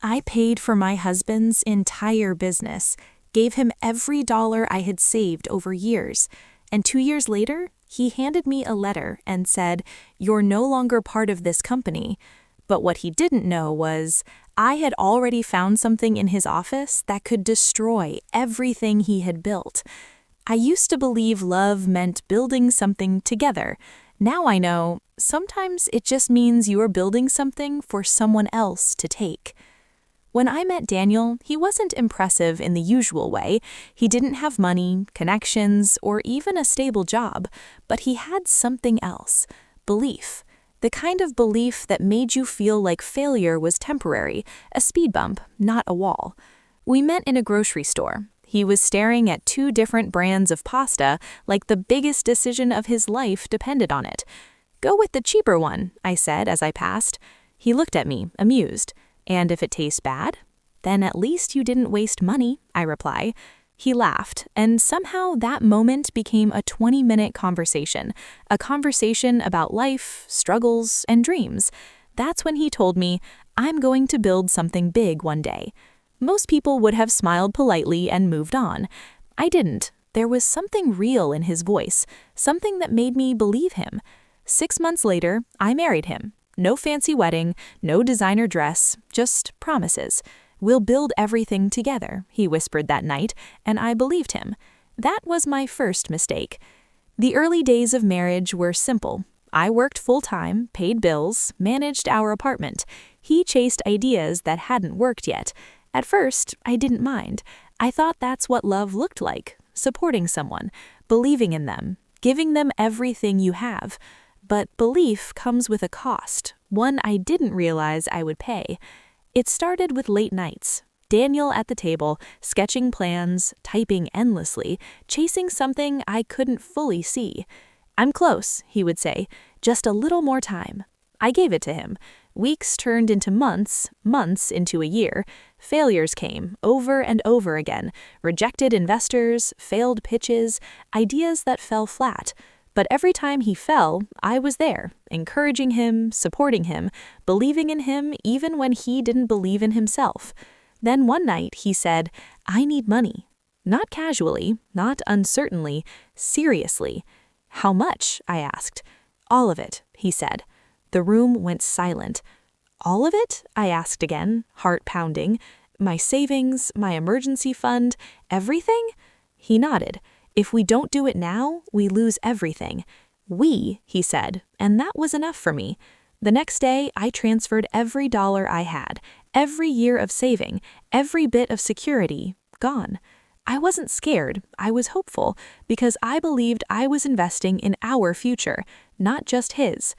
I paid for my husband's entire business, gave him every dollar I had saved over years, and 2 years later, he handed me a letter and said, "You're no longer part of this company." But what he didn't know was, I had already found something in his office that could destroy everything he had built. I used to believe love meant building something together. Now I know, sometimes it just means you are building something for someone else to take. When I met Daniel, he wasn't impressive in the usual way. He didn't have money, connections, or even a stable job, but he had something else: belief. The kind of belief that made you feel like failure was temporary, a speed bump, not a wall. We met in a grocery store. He was staring at 2 different brands of pasta like the biggest decision of his life depended on it. "Go with the cheaper one," I said as I passed. He looked at me, amused. "And if it tastes bad?" "Then at least you didn't waste money," I reply. He laughed, and somehow that moment became a 20-minute conversation, a conversation about life, struggles, and dreams. That's when he told me, "I'm going to build something big one day." Most people would have smiled politely and moved on. I didn't. There was something real in his voice, something that made me believe him. 6 months later, I married him. No fancy wedding, no designer dress, just promises. "We'll build everything together," he whispered that night, and I believed him. That was my first mistake. The early days of marriage were simple. I worked full-time, paid bills, managed our apartment. He chased ideas that hadn't worked yet. At first, I didn't mind. I thought that's what love looked like: supporting someone, believing in them, giving them everything you have. But belief comes with a cost, one I didn't realize I would pay. It started with late nights. Daniel at the table, sketching plans, typing endlessly, chasing something I couldn't fully see. "I'm close," he would say, "just a little more time." I gave it to him. Weeks turned into months, months into a year. Failures came, over and over again. Rejected investors, failed pitches, ideas that fell flat. But every time he fell, I was there, encouraging him, supporting him, believing in him even when he didn't believe in himself. Then one night he said, "I need money." Not casually, not uncertainly, seriously. "How much?" I asked. "All of it," he said. The room went silent. "All of it?" I asked again, heart pounding. "My savings, my emergency fund, everything?" He nodded. "If we don't do it now, we lose everything." "We," he said, and that was enough for me. The next day, I transferred every dollar I had, every year of saving, every bit of security, gone. I wasn't scared, I was hopeful, because I believed I was investing in our future, not just his.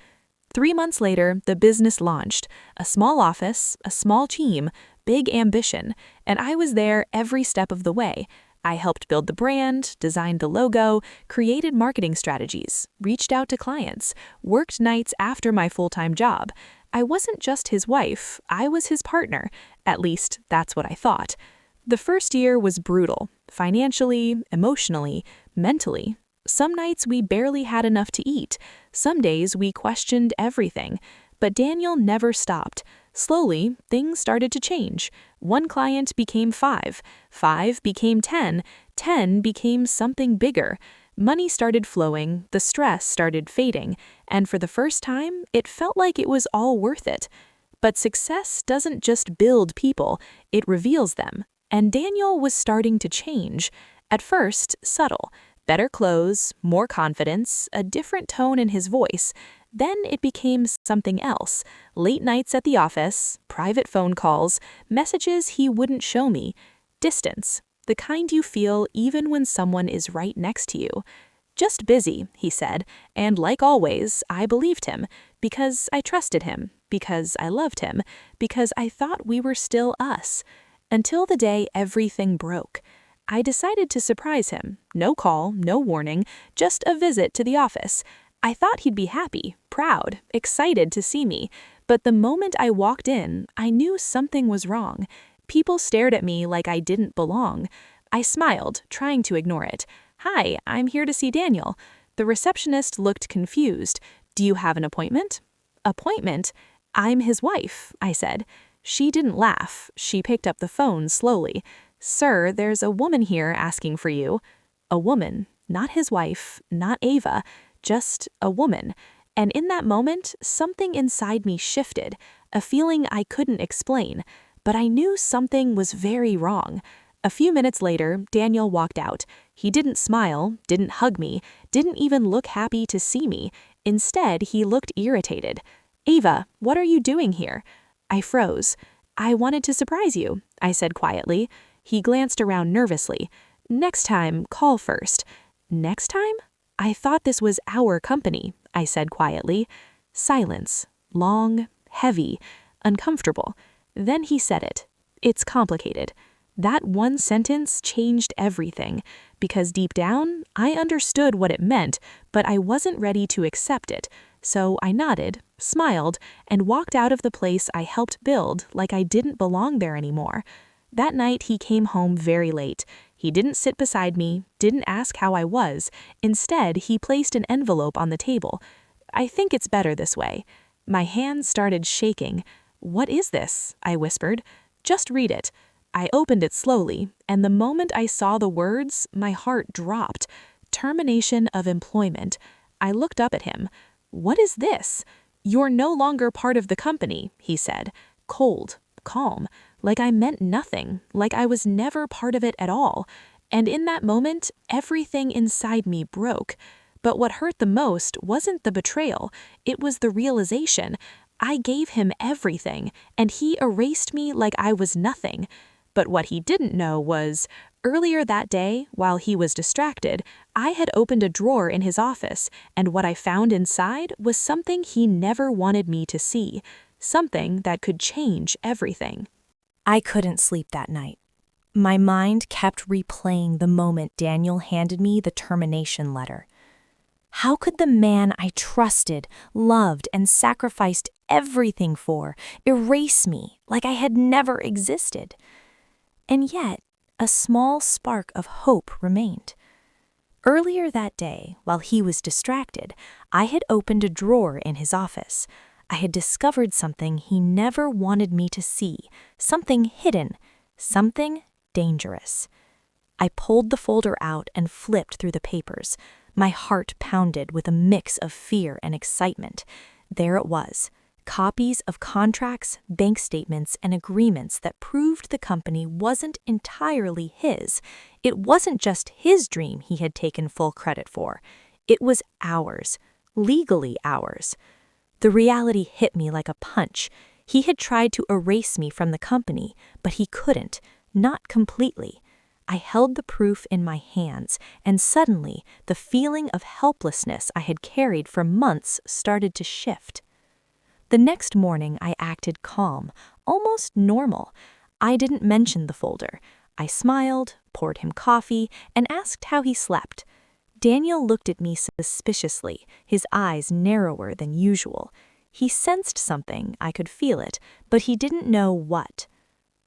3 months later, the business launched. A small office, a small team, big ambition, and I was there every step of the way. I helped build the brand, designed the logo, created marketing strategies, reached out to clients, worked nights after my full-time job. I wasn't just his wife, I was his partner. At least, that's what I thought. The first year was brutal, financially, emotionally, mentally. Some nights we barely had enough to eat. Some days we questioned everything. But Daniel never stopped. Slowly, things started to change. 1 client became 5, 5 became 10, 10 became something bigger. Money started flowing, the stress started fading, and for the first time, it felt like it was all worth it. But success doesn't just build people, it reveals them. And Daniel was starting to change. At first, subtle. Better clothes, more confidence, a different tone in his voice. Then it became something else. Late nights at the office, private phone calls, messages he wouldn't show me. Distance, the kind you feel even when someone is right next to you. "Just busy," he said, and like always, I believed him, because I trusted him, because I loved him, because I thought we were still us. Until the day everything broke. I decided to surprise him. No call, no warning, just a visit to the office. I thought he'd be happy, proud, excited to see me. But the moment I walked in, I knew something was wrong. People stared at me like I didn't belong. I smiled, trying to ignore it. "Hi, I'm here to see Daniel." The receptionist looked confused. "Do you have an appointment?" "Appointment? I'm his wife," I said. She didn't laugh. She picked up the phone slowly. "Sir, there's a woman here asking for you." A woman, not his wife, not Ava, just a woman. And in that moment, something inside me shifted, a feeling I couldn't explain, but I knew something was very wrong. A few minutes later, Daniel walked out. He didn't smile, didn't hug me, didn't even look happy to see me. Instead, he looked irritated. "Ava, what are you doing here?" I froze. "I wanted to surprise you," I said quietly. He glanced around nervously. "Next time, call first." "Next time?" "I thought this was our company," I said quietly. Silence. Long, heavy, uncomfortable. Then he said it. "It's complicated." That one sentence changed everything, because deep down, I understood what it meant, but I wasn't ready to accept it. So I nodded, smiled, and walked out of the place I helped build like I didn't belong there anymore. That night he came home very late. He didn't sit beside me, didn't ask how I was. Instead, he placed an envelope on the table. "I think it's better this way." My hands started shaking. "What is this?" I whispered. "Just read it." I opened it slowly, and the moment I saw the words, my heart dropped. Termination of employment. I looked up at him. "What is this?" "You're no longer part of the company," he said. Cold, calm, like I meant nothing, like I was never part of it at all. And in that moment, everything inside me broke. But what hurt the most wasn't the betrayal, it was the realization. I gave him everything, and he erased me like I was nothing. But what he didn't know was, earlier that day, while he was distracted, I had opened a drawer in his office, and what I found inside was something he never wanted me to see, something that could change everything. I couldn't sleep that night. My mind kept replaying the moment Daniel handed me the termination letter. How could the man I trusted, loved, and sacrificed everything for erase me like I had never existed? And yet, a small spark of hope remained. Earlier that day, while he was distracted, I had opened a drawer in his office. I had discovered something he never wanted me to see, something hidden, something dangerous. I pulled the folder out and flipped through the papers. My heart pounded with a mix of fear and excitement. There it was. Copies of contracts, bank statements, and agreements that proved the company wasn't entirely his. It wasn't just his dream he had taken full credit for. It was ours, legally ours. The reality hit me like a punch. He had tried to erase me from the company, but he couldn't, not completely. I held the proof in my hands, and suddenly the feeling of helplessness I had carried for months started to shift. The next morning, I acted calm, almost normal. I didn't mention the folder. I smiled, poured him coffee, and asked how he slept. Daniel looked at me suspiciously, his eyes narrower than usual. He sensed something, I could feel it, but he didn't know what.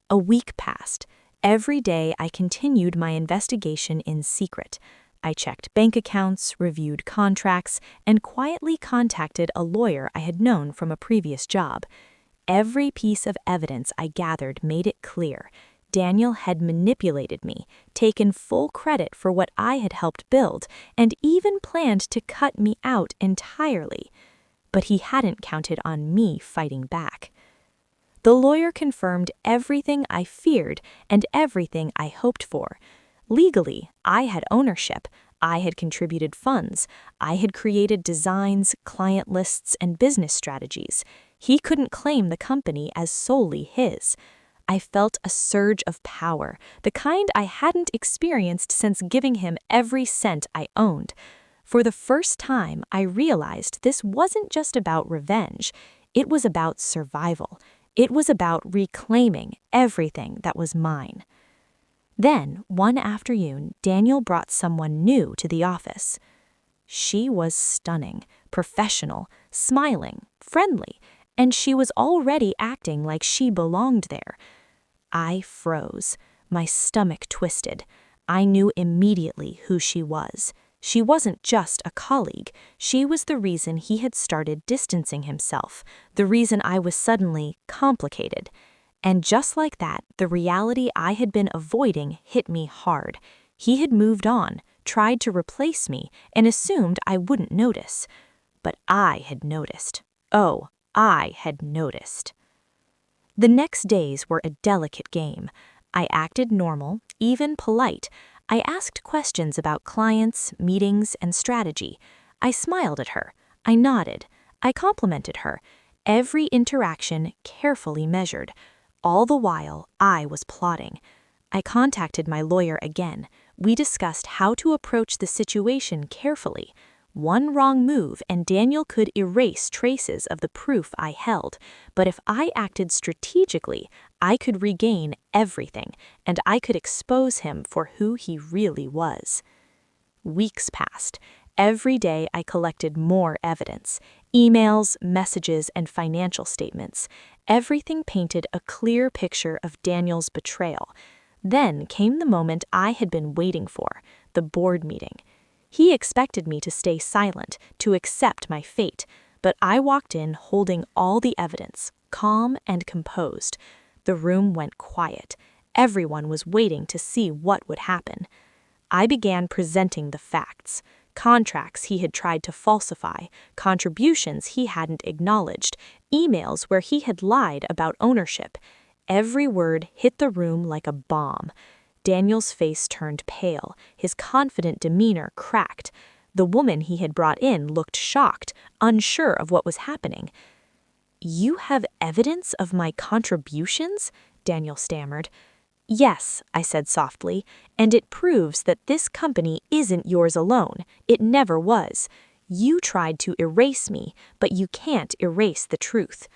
A week passed. Every day, I continued my investigation in secret. I checked bank accounts, reviewed contracts, and quietly contacted a lawyer I had known from a previous job. Every piece of evidence I gathered made it clear. Daniel had manipulated me, taken full credit for what I had helped build, and even planned to cut me out entirely. But he hadn't counted on me fighting back. The lawyer confirmed everything I feared and everything I hoped for. Legally, I had ownership. I had contributed funds. I had created designs, client lists, and business strategies. He couldn't claim the company as solely his. I felt a surge of power, the kind I hadn't experienced since giving him every cent I owned. For the first time, I realized this wasn't just about revenge. It was about survival. It was about reclaiming everything that was mine. Then, one afternoon, Daniel brought someone new to the office. She was stunning, professional, smiling, friendly, and she was already acting like she belonged there. I froze. My stomach twisted. I knew immediately who she was. She wasn't just a colleague. She was the reason he had started distancing himself, the reason I was suddenly complicated. And just like that, the reality I had been avoiding hit me hard. He had moved on, tried to replace me, and assumed I wouldn't notice. But I had noticed. Oh, I had noticed. The next days were a delicate game. I acted normal, even polite. I asked questions about clients, meetings, and strategy. I smiled at her. I nodded. I complimented her. Every interaction carefully measured. All the while, I was plotting. I contacted my lawyer again. We discussed how to approach the situation carefully. One wrong move and Daniel could erase traces of the proof I held. But if I acted strategically, I could regain everything, and I could expose him for who he really was. Weeks passed. Every day I collected more evidence. Emails, messages, and financial statements. Everything painted a clear picture of Daniel's betrayal. Then came the moment I had been waiting for, the board meeting. He expected me to stay silent, to accept my fate, but I walked in holding all the evidence, calm and composed. The room went quiet. Everyone was waiting to see what would happen. I began presenting the facts. Contracts he had tried to falsify, contributions he hadn't acknowledged, emails where he had lied about ownership. Every word hit the room like a bomb. Daniel's face turned pale, his confident demeanor cracked. The woman he had brought in looked shocked, unsure of what was happening. "You have evidence of my contributions?" Daniel stammered. "Yes," I said softly, "and it proves that this company isn't yours alone. It never was. You tried to erase me, but you can't erase the truth."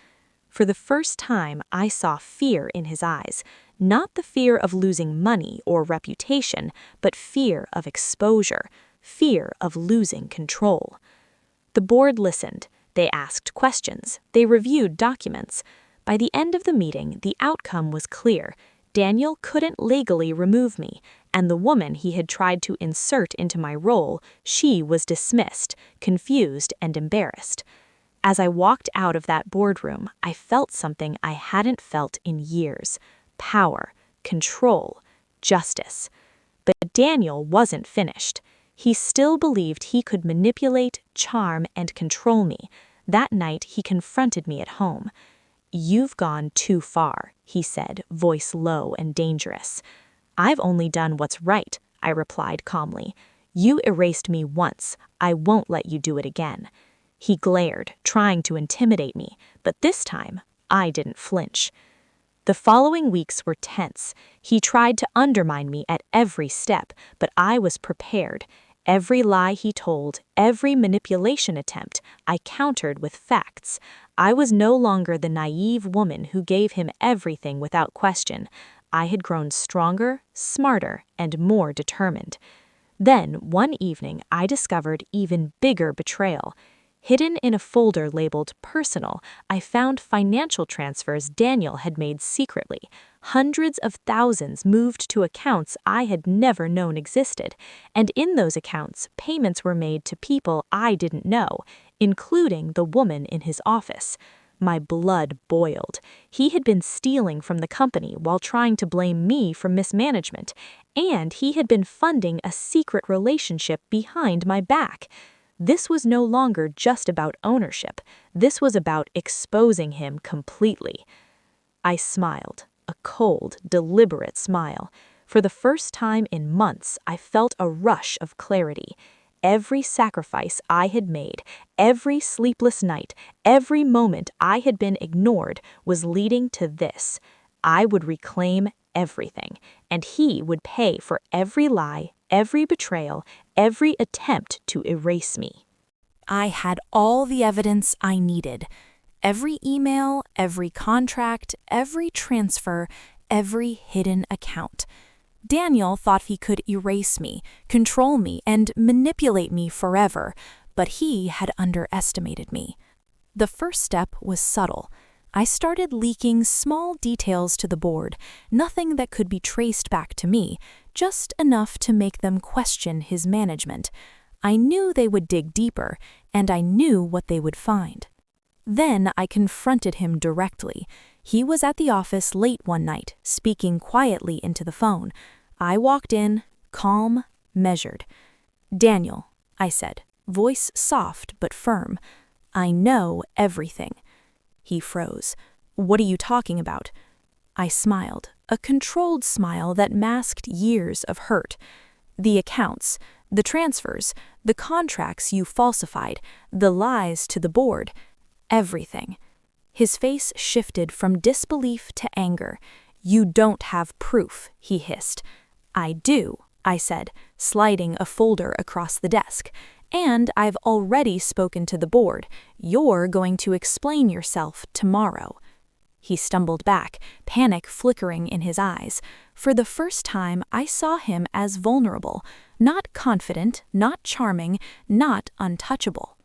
For the first time, I saw fear in his eyes, not the fear of losing money or reputation, but fear of exposure, fear of losing control. The board listened. They asked questions. They reviewed documents. By the end of the meeting, the outcome was clear. Daniel couldn't legally remove me, and the woman he had tried to insert into my role, she was dismissed, confused, and embarrassed. As I walked out of that boardroom, I felt something I hadn't felt in years: power, control, justice. But Daniel wasn't finished. He still believed he could manipulate, charm, and control me. That night, he confronted me at home. "You've gone too far," he said, voice low and dangerous. "I've only done what's right," I replied calmly. "You erased me once. I won't let you do it again." He glared, trying to intimidate me, but this time, I didn't flinch. The following weeks were tense. He tried to undermine me at every step, but I was prepared. Every lie he told, every manipulation attempt, I countered with facts. I was no longer the naive woman who gave him everything without question. I had grown stronger, smarter, and more determined. Then, one evening, I discovered even bigger betrayal. Hidden in a folder labeled Personal, I found financial transfers Daniel had made secretly. Hundreds of thousands moved to accounts I had never known existed, and in those accounts, payments were made to people I didn't know, including the woman in his office. My blood boiled. He had been stealing from the company while trying to blame me for mismanagement, and he had been funding a secret relationship behind my back. This was no longer just about ownership. This was about exposing him completely. I smiled, a cold, deliberate smile. For the first time in months, I felt a rush of clarity. Every sacrifice I had made, every sleepless night, every moment I had been ignored was leading to this. I would reclaim everything, and he would pay for every lie, every betrayal, every attempt to erase me. I had all the evidence I needed. Every email, every contract, every transfer, every hidden account. Daniel thought he could erase me, control me, and manipulate me forever, but he had underestimated me. The first step was subtle. I started leaking small details to the board, nothing that could be traced back to me, just enough to make them question his management. I knew they would dig deeper, and I knew what they would find. Then I confronted him directly. He was at the office late one night, speaking quietly into the phone. I walked in, calm, measured. "Daniel," I said, voice soft but firm, "I know everything." He froze. "What are you talking about?" I smiled, a controlled smile that masked years of hurt. "The accounts, the transfers, the contracts you falsified, the lies to the board, everything." His face shifted from disbelief to anger. "You don't have proof," he hissed. "I do," I said, sliding a folder across the desk. "And I've already spoken to the board. You're going to explain yourself tomorrow." He stumbled back, panic flickering in his eyes. For the first time, I saw him as vulnerable, not confident, not charming, not untouchable.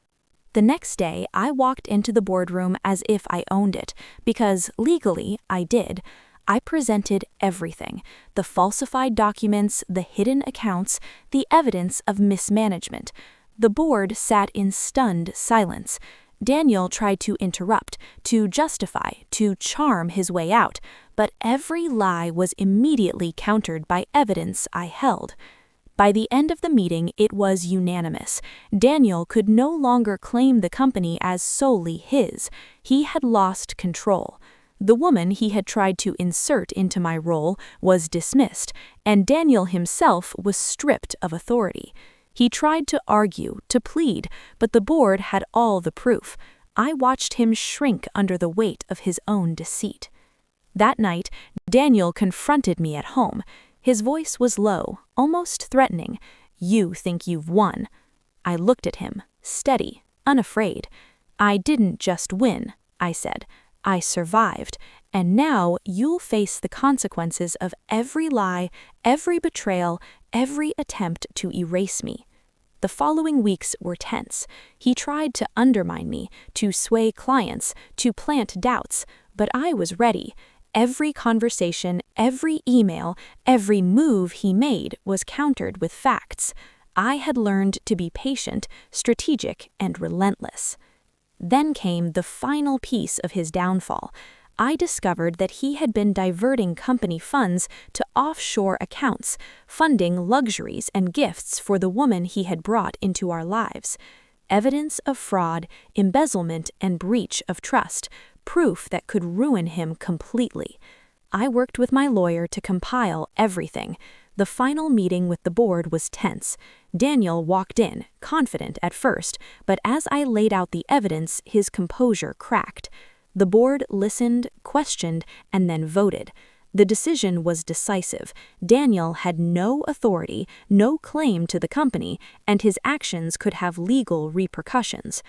The next day, I walked into the boardroom as if I owned it, because legally I did. I presented everything: the falsified documents, the hidden accounts, the evidence of mismanagement. The board sat in stunned silence. Daniel tried to interrupt, to justify, to charm his way out, but every lie was immediately countered by evidence I held. By the end of the meeting, it was unanimous. Daniel could no longer claim the company as solely his. He had lost control. The woman he had tried to insert into my role was dismissed, and Daniel himself was stripped of authority. He tried to argue, to plead, but the board had all the proof. I watched him shrink under the weight of his own deceit. That night, Daniel confronted me at home. His voice was low, almost threatening. "You think you've won." I looked at him, steady, unafraid. "I didn't just win," I said. "I survived, and now you'll face the consequences of every lie, every betrayal, every attempt to erase me." The following weeks were tense. He tried to undermine me, to sway clients, to plant doubts, but I was ready. Every conversation, every email, every move he made was countered with facts. I had learned to be patient, strategic, and relentless. Then came the final piece of his downfall. I discovered that he had been diverting company funds to offshore accounts, funding luxuries and gifts for the woman he had brought into our lives. Evidence of fraud, embezzlement, and breach of trust, proof that could ruin him completely. I worked with my lawyer to compile everything. The final meeting with the board was tense. Daniel walked in, confident at first, but as I laid out the evidence, his composure cracked. The board listened, questioned, and then voted. The decision was decisive. Daniel had no authority, no claim to the company, and his actions could have legal repercussions.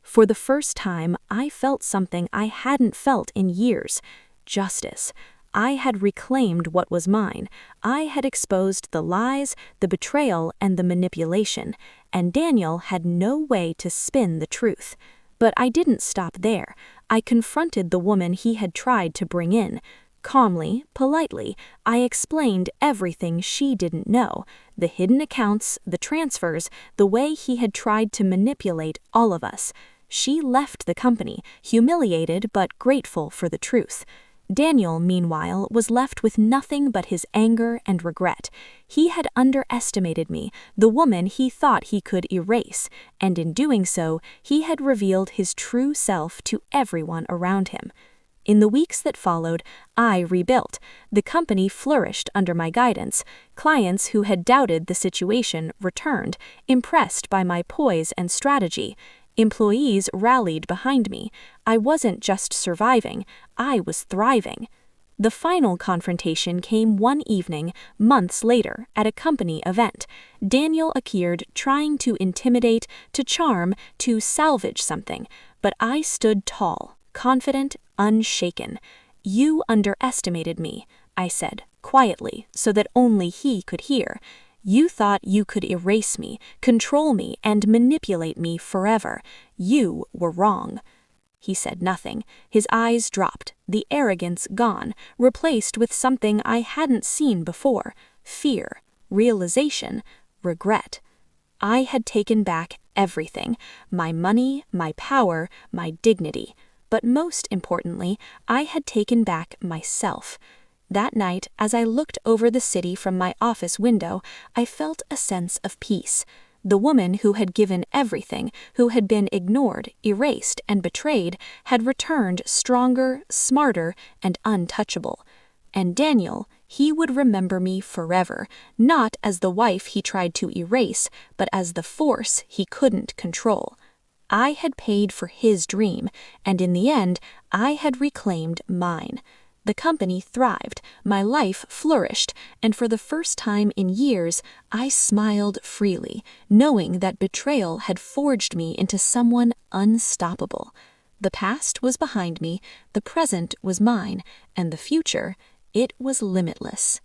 For the first time, I felt something I hadn't felt in years: justice. I had reclaimed what was mine. I had exposed the lies, the betrayal, and the manipulation, and Daniel had no way to spin the truth. But I didn't stop there. I confronted the woman he had tried to bring in. Calmly, politely, I explained everything she didn't know: the hidden accounts, the transfers, the way he had tried to manipulate all of us. She left the company, humiliated but grateful for the truth. Daniel, meanwhile, was left with nothing but his anger and regret. He had underestimated me, the woman he thought he could erase, and in doing so, he had revealed his true self to everyone around him. In the weeks that followed, I rebuilt. The company flourished under my guidance. Clients who had doubted the situation returned, impressed by my poise and strategy. Employees rallied behind me. I wasn't just surviving, I was thriving. The final confrontation came one evening, months later, at a company event. Daniel appeared, trying to intimidate, to charm, to salvage something, but I stood tall, confident, unshaken. "You underestimated me," I said, quietly, so that only he could hear. "You thought you could erase me, control me, and manipulate me forever. You were wrong." He said nothing. His eyes dropped, the arrogance gone, replaced with something I hadn't seen before: fear, realization, regret. I had taken back everything: my money, my power, my dignity. But most importantly, I had taken back myself. That night, as I looked over the city from my office window, I felt a sense of peace. The woman who had given everything, who had been ignored, erased, and betrayed, had returned stronger, smarter, and untouchable. And Daniel, he would remember me forever, not as the wife he tried to erase, but as the force he couldn't control. I had paid for his dream, and in the end, I had reclaimed mine. The company thrived, my life flourished, and for the first time in years, I smiled freely, knowing that betrayal had forged me into someone unstoppable. The past was behind me, the present was mine, and the future, it was limitless.